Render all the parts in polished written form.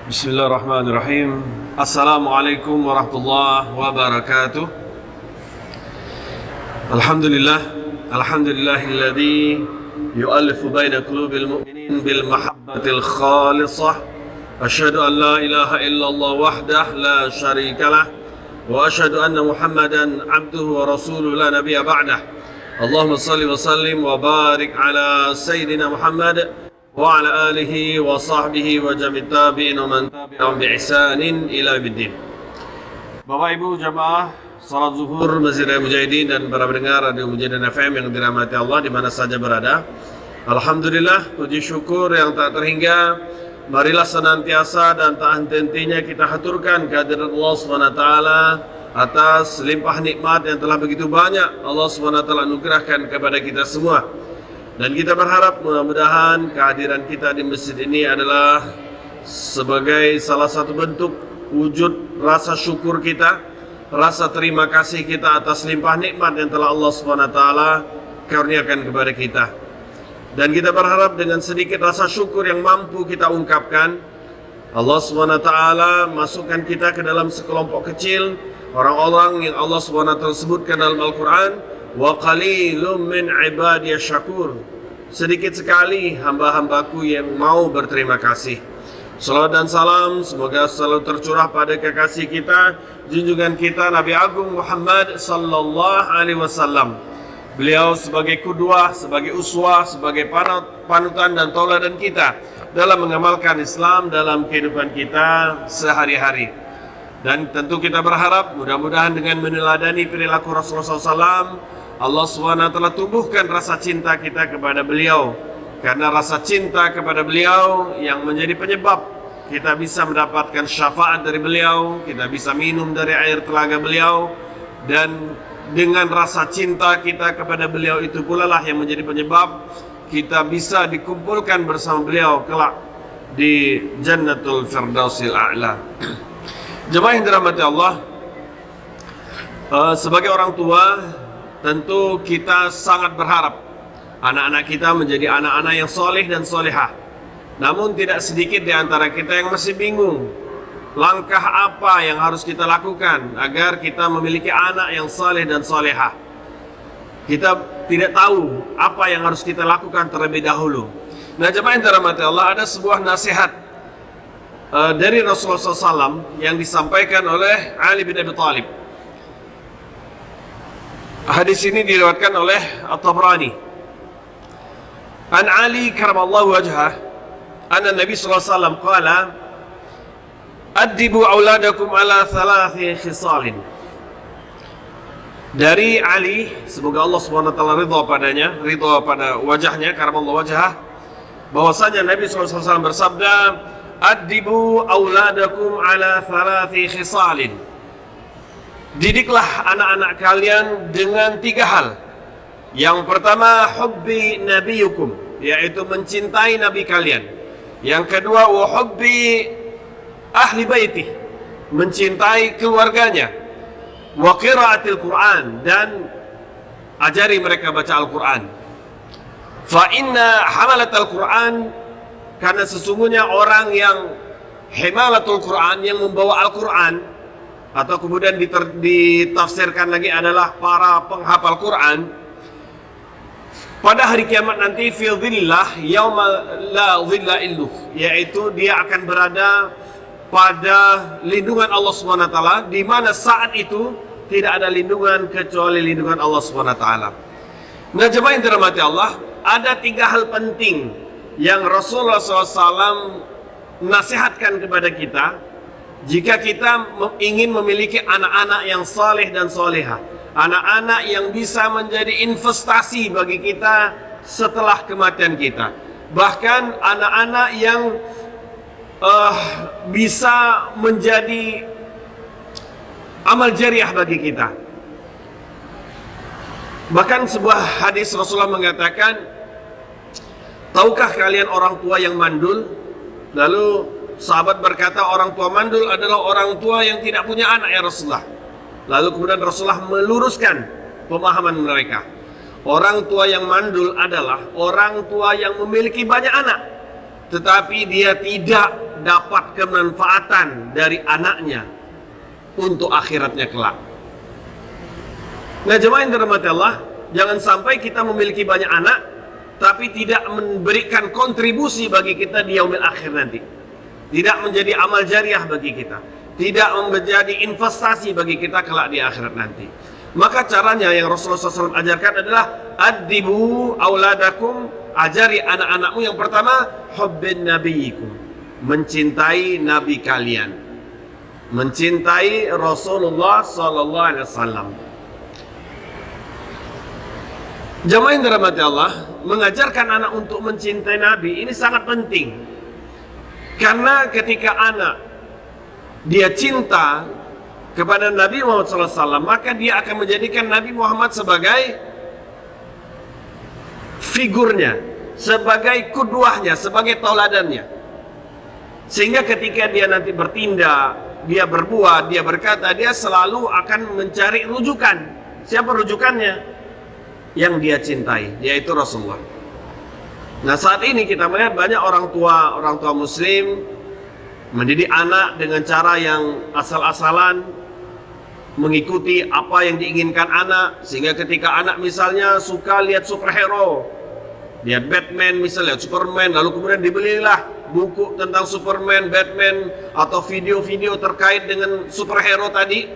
Bismillahirrahmanirrahim. Assalamualaikum warahmatullahi wabarakatuh. Alhamdulillahilladzi yu'allifu baina qulubil mu'minin bil mahabbatil khalisah. Asyhadu an la ilaha illallah wahdah la syarikalah wa asyhadu anna Muhammadan abduhu wa rasuluhu la nabiyya ba'dah. Allahumma shalli wa sallim wa barik ala sayyidina Muhammad wa ala alihi wa sahbihi wa jami' tabi'in wa man tabi'ahum bi ihsanin ila yaumiddin. Bapak Ibu jamaah salat zuhur Masjid Raya Mujahidin dan para pendengar Radio Mujahidin FM yang dirahmati Allah di mana saja berada. Alhamdulillah, puji syukur yang tak terhingga. Marilah senantiasa dan tak henti-hentinya kita haturkan kehadirat Allah SWT atas limpah nikmat yang telah begitu banyak Allah SWT anugerahkan kepada kita semua. Dan kita berharap mudah-mudahan kehadiran kita di masjid ini adalah sebagai salah satu bentuk wujud rasa syukur kita, rasa terima kasih kita atas limpah nikmat yang telah Allah SWT karuniakan kepada kita. Dan kita berharap dengan sedikit rasa syukur yang mampu kita ungkapkan, Allah SWT masukkan kita ke dalam sekelompok kecil orang-orang yang Allah SWT sebutkan dalam Al-Quran, wa qalilum min ibadiyas syakur. Sedikit sekali hamba-hambaku yang mau berterima kasih. Salawat dan salam semoga selalu tercurah pada kekasih kita, junjungan kita Nabi Agung Muhammad sallallahu alaihi wasallam. Beliau sebagai qudwah, sebagai uswah, sebagai panutan dan tauladan kita dalam mengamalkan Islam dalam kehidupan kita sehari-hari. Dan tentu kita berharap mudah-mudahan dengan meneladani perilaku Rasulullah SAW, Allah SWT telah tumbuhkan rasa cinta kita kepada beliau. Karena rasa cinta kepada beliau yang menjadi penyebab kita bisa mendapatkan syafaat dari beliau, kita bisa minum dari air telaga beliau, dan dengan rasa cinta kita kepada beliau itu pula lah yang menjadi penyebab kita bisa dikumpulkan bersama beliau kelak di Jannatul Firdausil A'la. Jemaah yang dirahmati Allah, sebagai orang tua tentu kita sangat berharap anak-anak kita menjadi anak-anak yang soleh dan solehah. Namun tidak sedikit di antara kita yang masih bingung langkah apa yang harus kita lakukan agar kita memiliki anak yang soleh dan solehah. Kita tidak tahu apa yang harus kita lakukan terlebih dahulu. Nah jemaah yang dirahmati Allah, ada sebuah nasihat dari Rasulullah SAW yang disampaikan oleh Ali bin Abi Thalib. Hadis ini diriwayatkan oleh At-Tabrani. An Ali karamallahu wajhah, anna Nabi sallallahu alaihi wasallam qala, "Addibu auladakum ala thalathi khisalin." Dari Ali, semoga Allah Subhanahu wa taala ridha padanya, ridha pada wajahnya, karamallahu wajhah, bahwasanya Nabi sallallahu alaihi wasallam bersabda, "Addibu auladakum ala thalathi khisalin." Didiklah anak-anak kalian dengan 3 hal. Yang pertama, hubbi nabiyukum, yaitu mencintai nabi kalian. Yang kedua, wa hubbi ahli baiti, mencintai keluarganya. Wa qiraatil Qur'an, dan ajari mereka baca Al-Quran. Fa inna hamalatal Qur'an, karena sesungguhnya orang yang himalatul Qur'an, yang membawa Al-Quran, atau kemudian ditafsirkan lagi adalah para penghafal Quran, pada hari kiamat nanti fi dhillah yauma la dhilla illuh, yaitu dia akan berada pada lindungan Allah Subhanahu wa taala, di mana saat itu tidak ada lindungan kecuali lindungan Allah Subhanahu wa taala. Nah, jemaah yang dirahmati Allah, ada 3 hal penting yang Rasulullah SAW nasihatkan kepada kita jika kita ingin memiliki anak-anak yang saleh dan soleha, anak-anak yang bisa menjadi investasi bagi kita setelah kematian kita, bahkan anak-anak yang bisa menjadi amal jariah bagi kita. Bahkan sebuah hadis Rasulullah mengatakan, tahukah kalian orang tua yang mandul? Lalu sahabat berkata, orang tua mandul adalah orang tua yang tidak punya anak ya Rasulullah. Lalu kemudian Rasulullah meluruskan pemahaman mereka. Orang tua yang mandul adalah orang tua yang memiliki banyak anak, tetapi dia tidak dapat kemanfaatan dari anaknya untuk akhiratnya kelak. Nah, jemaah yang dirahmati Allah, jangan sampai kita memiliki banyak anak tapi tidak memberikan kontribusi bagi kita di yaumil akhir nanti. Tidak menjadi amal jariah bagi kita, tidak menjadi investasi bagi kita kelak di akhirat nanti. Maka caranya yang Rasulullah SAW ajarkan adalah addibu auladakum, ajari anak-anakmu yang pertama hubbin nabiyikum, mencintai nabi kalian, mencintai Rasulullah SAW. Jamaah yang dirahmati Allah, mengajarkan anak untuk mencintai nabi ini sangat penting, karena ketika anak dia cinta kepada Nabi Muhammad SAW, maka dia akan menjadikan Nabi Muhammad sebagai figurnya, sebagai kudwahnya, sebagai tauladannya. Sehingga ketika dia nanti bertindak, dia berbuat, dia berkata, dia selalu akan mencari rujukan. Siapa rujukannya? Yang dia cintai, yaitu Rasulullah. Nah, saat ini kita melihat banyak orang tua muslim mendidik anak dengan cara yang asal-asalan, mengikuti apa yang diinginkan anak, sehingga ketika anak misalnya suka lihat superhero, lihat Batman misalnya, Superman, lalu kemudian dibelilah buku tentang Superman, Batman, atau video-video terkait dengan superhero tadi,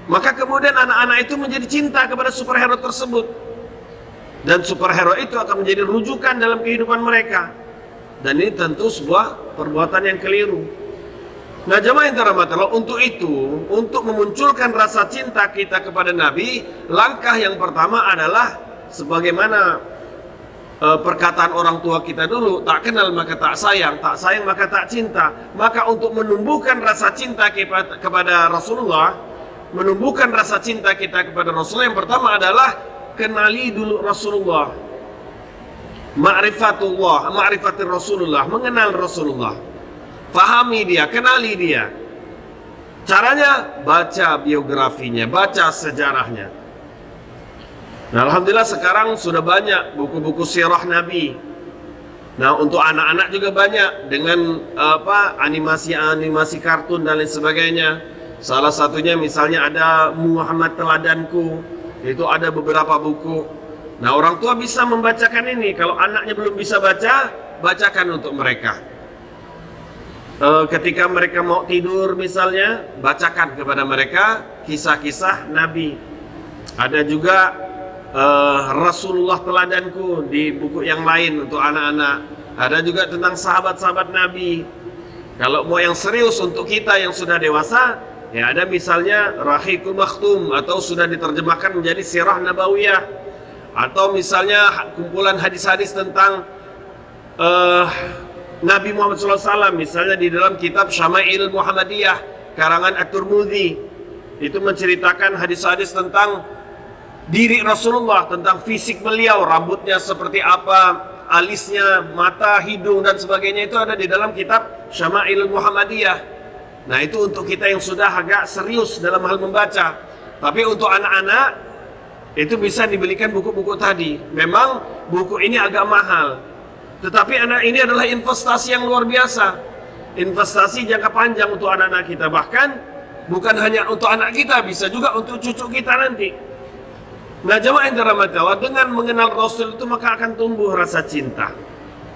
maka kemudian anak-anak itu menjadi cinta kepada superhero tersebut, dan superhero itu akan menjadi rujukan dalam kehidupan mereka. Dan ini tentu sebuah perbuatan yang keliru. Nah, jemaah yang dirahmati Allah, untuk memunculkan rasa cinta kita kepada Nabi, langkah yang pertama adalah sebagaimana perkataan orang tua kita dulu, tak kenal maka tak sayang maka tak cinta. Maka untuk menumbuhkan rasa cinta kepada Rasulullah, menumbuhkan rasa cinta kita kepada Rasulullah, yang pertama adalah kenali dulu Rasulullah, ma'rifatir Rasulullah, mengenal Rasulullah, fahami dia, kenali dia. Caranya baca biografinya, baca sejarahnya. Nah, alhamdulillah sekarang sudah banyak buku-buku sirah Nabi. Nah, untuk anak-anak juga banyak dengan animasi kartun dan lain sebagainya. Salah satunya misalnya ada Muhammad Teladanku, itu ada beberapa buku. Nah, orang tua bisa membacakan ini. Kalau anaknya belum bisa baca, bacakan untuk mereka. Ketika mereka mau tidur misalnya, bacakan kepada mereka kisah-kisah Nabi. Ada juga Rasulullah Teladanku di buku yang lain untuk anak-anak. Ada juga tentang sahabat-sahabat Nabi. Kalau mau yang serius untuk kita yang sudah dewasa, ya ada misalnya Rahiqul Makhtum, atau sudah diterjemahkan menjadi Sirah Nabawiyah, atau misalnya kumpulan hadis-hadis tentang Nabi Muhammad SAW, misalnya di dalam kitab Syama'il Muhammadiyah karangan At-Tirmidzi, itu menceritakan hadis-hadis tentang diri Rasulullah, tentang fisik beliau, rambutnya seperti apa, alisnya, mata, hidung dan sebagainya, itu ada di dalam kitab Syama'il Muhammadiyah. Nah, itu untuk kita yang sudah agak serius dalam hal membaca. Tapi untuk anak-anak itu bisa dibelikan buku-buku tadi. Memang buku ini agak mahal, tetapi anak ini adalah investasi yang luar biasa, investasi jangka panjang untuk anak-anak kita. Bahkan bukan hanya untuk anak kita, bisa juga untuk cucu kita nanti. Nah, jemaah yang dirahmati Allah, dengan mengenal Rasul itu maka akan tumbuh rasa cinta.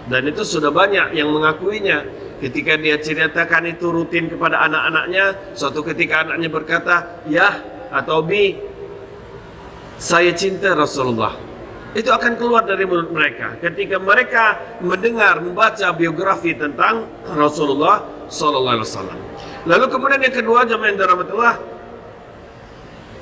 Dan itu sudah banyak yang mengakuinya. Ketika dia ceritakan itu rutin kepada anak-anaknya, suatu ketika anaknya berkata, "Ya" atau "Bi, saya cinta Rasulullah." Itu akan keluar dari mulut mereka ketika mereka mendengar, membaca biografi tentang Rasulullah SAW. Lalu kemudian yang kedua, jemaah yang dirahmati Allah,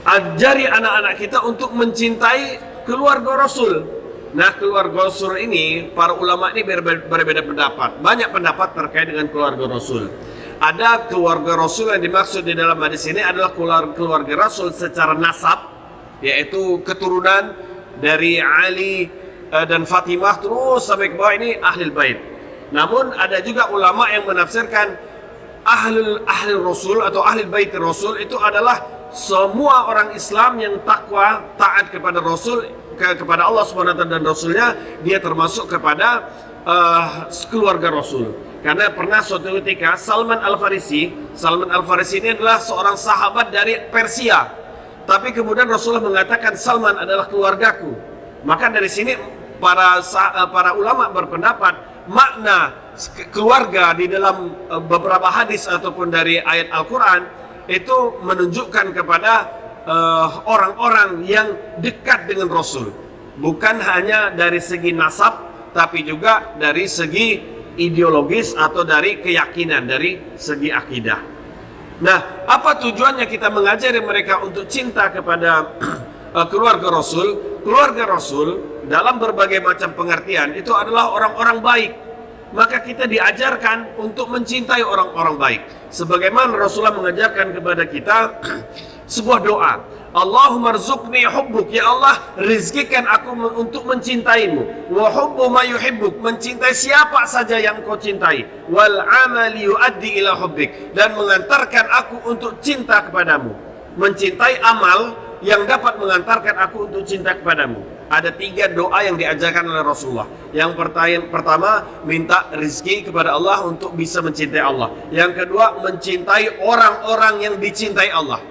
ajari anak-anak kita untuk mencintai keluarga Rasul. Nah, keluarga Rasul ini, para ulama ini berbeda pendapat. Banyak pendapat terkait dengan keluarga Rasul. Ada keluarga Rasul yang dimaksud di dalam hadis ini adalah keluarga Rasul secara nasab, yaitu keturunan dari Ali dan Fatimah terus sampai ke bawah, ini ahlul bait. Namun ada juga ulama yang menafsirkan ahlul Rasul atau ahlul bait Rasul itu adalah semua orang Islam yang takwa, taat kepada Rasul, kepada Allah SWT dan Rasulnya, dia termasuk kepada keluarga Rasul. Karena pernah suatu ketika Salman Al-Farisi ini adalah seorang sahabat dari Persia. Tapi kemudian Rasulullah mengatakan Salman adalah keluargaku. Maka dari sini para ulama berpendapat makna keluarga di dalam beberapa hadis ataupun dari ayat Al-Quran itu menunjukkan kepada orang-orang yang dekat dengan Rasul. Bukan hanya dari segi nasab, tapi juga dari segi ideologis atau dari keyakinan, dari segi akidah. Nah, apa tujuannya kita mengajari mereka untuk cinta kepada keluarga Rasul? Keluarga Rasul dalam berbagai macam pengertian itu adalah orang-orang baik. Maka kita diajarkan untuk mencintai orang-orang baik. Sebagaimana Rasulullah mengajarkan kepada kita sebuah doa. Allahumma rzuqni hubbuk, ya Allah rizkikan aku untuk mencintaimu, wa hubbu ma yuhibbuk, mencintai siapa saja yang kau cintai, wal amali yuaddi ila hubbik, dan mengantarkan aku untuk cinta kepadamu. Mencintai amal yang dapat mengantarkan aku untuk cinta kepadamu. Ada 3 doa yang diajarkan oleh Rasulullah. Yang pertama, minta rizki kepada Allah untuk bisa mencintai Allah. Yang kedua, mencintai orang-orang yang dicintai Allah.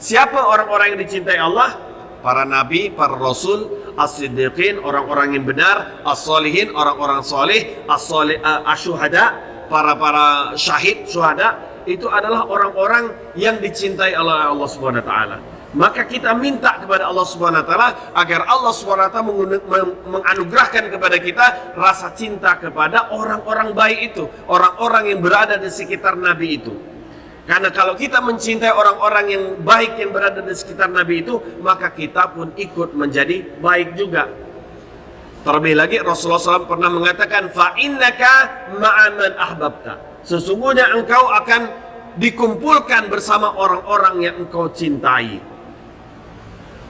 Siapa orang-orang yang dicintai Allah? Para nabi, para rasul, as-siddiqin, orang-orang yang benar, as-solihin, orang-orang soleh, as-syuhada, para syahid, syuhada. Itu adalah orang-orang yang dicintai oleh Allah Subhanahu wa taala. Maka kita minta kepada Allah Subhanahu wa taala agar Allah Subhanahu wa taala menganugerahkan kepada kita rasa cinta kepada orang-orang baik itu, orang-orang yang berada di sekitar nabi itu. Karena kalau kita mencintai orang-orang yang baik yang berada di sekitar Nabi itu, maka kita pun ikut menjadi baik juga. Terlebih lagi Rasulullah SAW pernah mengatakan, fa innaka ma'aman ahbabta. Sesungguhnya engkau akan dikumpulkan bersama orang-orang yang engkau cintai.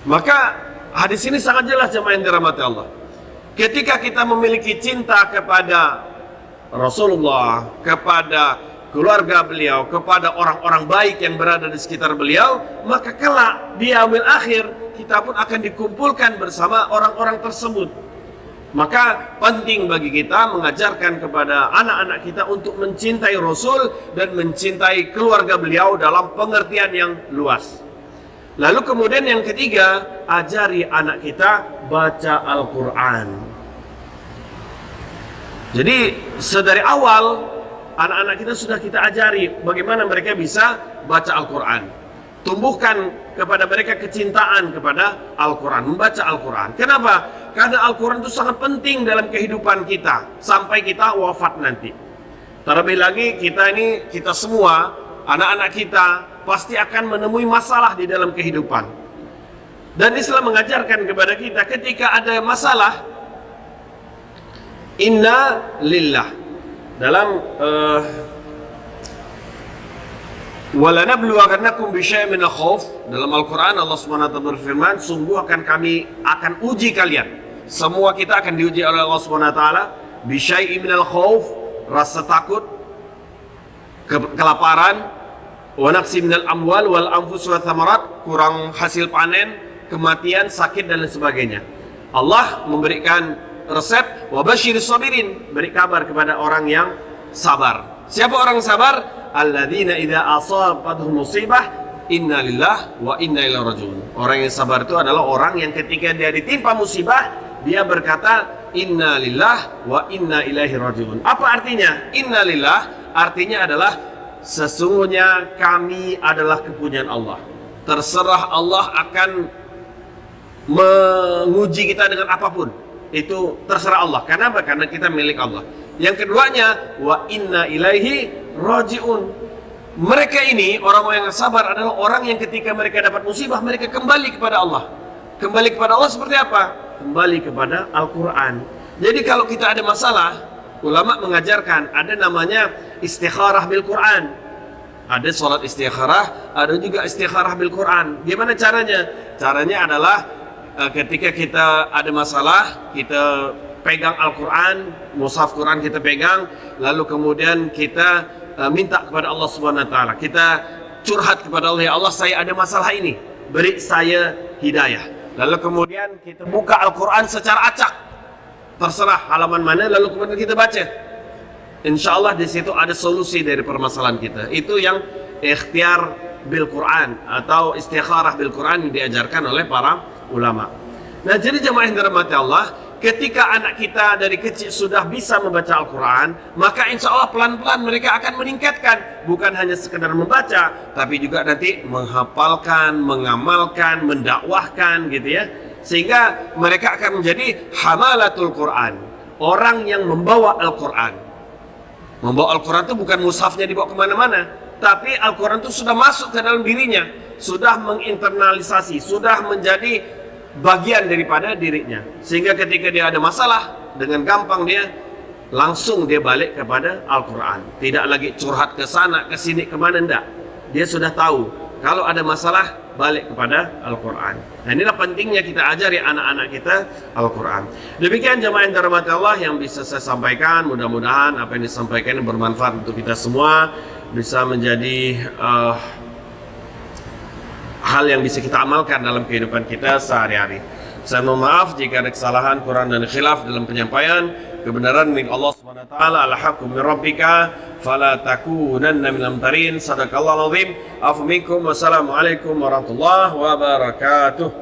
Maka hadis ini sangat jelas jemaah yang dirahmati Allah. Ketika kita memiliki cinta kepada Rasulullah, kepada keluarga beliau, kepada orang-orang baik yang berada di sekitar beliau, maka kelak di yaumil akhir kita pun akan dikumpulkan bersama orang-orang tersebut. Maka penting bagi kita mengajarkan kepada anak-anak kita untuk mencintai Rasul dan mencintai keluarga beliau dalam pengertian yang luas. Lalu kemudian yang ketiga, ajari anak kita baca Al-Quran. Jadi sedari awal anak-anak kita sudah kita ajari bagaimana mereka bisa baca Al-Quran. Tumbuhkan kepada mereka kecintaan kepada Al-Quran, membaca Al-Quran. Kenapa? Karena Al-Quran itu sangat penting dalam kehidupan kita sampai kita wafat nanti. Terlebih lagi kita semua, anak-anak kita pasti akan menemui masalah di dalam kehidupan. Dan Islam mengajarkan kepada kita ketika ada masalah, inna lillah. Dalam walanabluwannakum bisyai'in minal khauf, dalam Al-Qur'an Allah SWT berfirman, sungguh kami akan uji kalian. Semua kita akan diuji oleh Allah SWT bisyai'in minal khauf, rasa takut, kelaparan, wa naqsi minal amwal wal anfus wa thamarat, kurang hasil panen, kematian, sakit dan lain sebagainya. Allah memberikan resep, wa basyiris sabirin, beri kabar kepada orang yang sabar. Siapa orang sabar? Alladzina idza asabatuhum musibah inna lillahi wa inna ilaihi raji'un. Orang yang sabar itu adalah orang yang ketika dia ditimpa musibah, dia berkata inna lillahi wa inna ilaihi raji'un. Apa artinya? Inna lillahi artinya adalah sesungguhnya kami adalah kepunyaan Allah. Terserah Allah akan menguji kita dengan apapun. Itu terserah Allah. Kenapa? Karena kita milik Allah. Yang keduanya, wa inna ilaihi raji'un. Mereka ini, orang-orang yang sabar adalah orang yang ketika mereka dapat musibah, mereka kembali kepada Allah. Kembali kepada Allah seperti apa? Kembali kepada Al-Quran. Jadi kalau kita ada masalah, ulama mengajarkan ada namanya istikharah bil Quran. Ada sholat istikharah, ada juga istikharah bil Quran. Gimana caranya? Caranya adalah ketika kita ada masalah, kita pegang Al-Quran, mushaf Quran kita pegang, lalu kemudian kita minta kepada Allah Subhanahu wa taala. Kita curhat kepada Allah, ya Allah saya ada masalah ini, beri saya hidayah. Lalu kemudian kita buka Al-Quran secara acak, terserah halaman mana, lalu kemudian kita baca. insya Allah di situ ada solusi dari permasalahan kita. Itu yang ikhtiar bil Quran atau istikharah bil Quran yang diajarkan oleh para ulama. Nah, jadi jemaah yang dirahmati Allah, ketika anak kita dari kecil sudah bisa membaca Al-Quran, maka insya Allah pelan-pelan mereka akan meningkatkan. Bukan hanya sekedar membaca, tapi juga nanti menghafalkan, mengamalkan, mendakwahkan gitu ya. Sehingga mereka akan menjadi hamalatul Quran, orang yang membawa Al-Quran. Membawa Al-Quran itu bukan mushafnya dibawa kemana-mana, tapi Al-Quran itu sudah masuk ke dalam dirinya, sudah menginternalisasi, sudah menjadi bagian daripada dirinya. Sehingga ketika dia ada masalah, dengan gampang dia langsung dia balik kepada Al-Quran. Tidak lagi curhat ke sana, ke sini, kemana, enggak. Dia sudah tahu, kalau ada masalah, balik kepada Al-Quran. Nah, inilah pentingnya kita ajari anak-anak kita Al-Quran. Demikian jemaah yang dirahmati Allah yang bisa saya sampaikan. Mudah-mudahan apa yang disampaikan ini bermanfaat untuk kita semua, bisa menjadi hal yang bisa kita amalkan dalam kehidupan kita sehari-hari. Saya mohon maaf jika ada kesalahan, kurang dan khilaf dalam penyampaian. Kebenaran milik Allah Subhanahu wa taala, al-haqqu min rabbika fala takunanna minal mumtarin. Shadaqallahu azim. Afu minkum. Wassalamualaikum warahmatullahi wabarakatuh.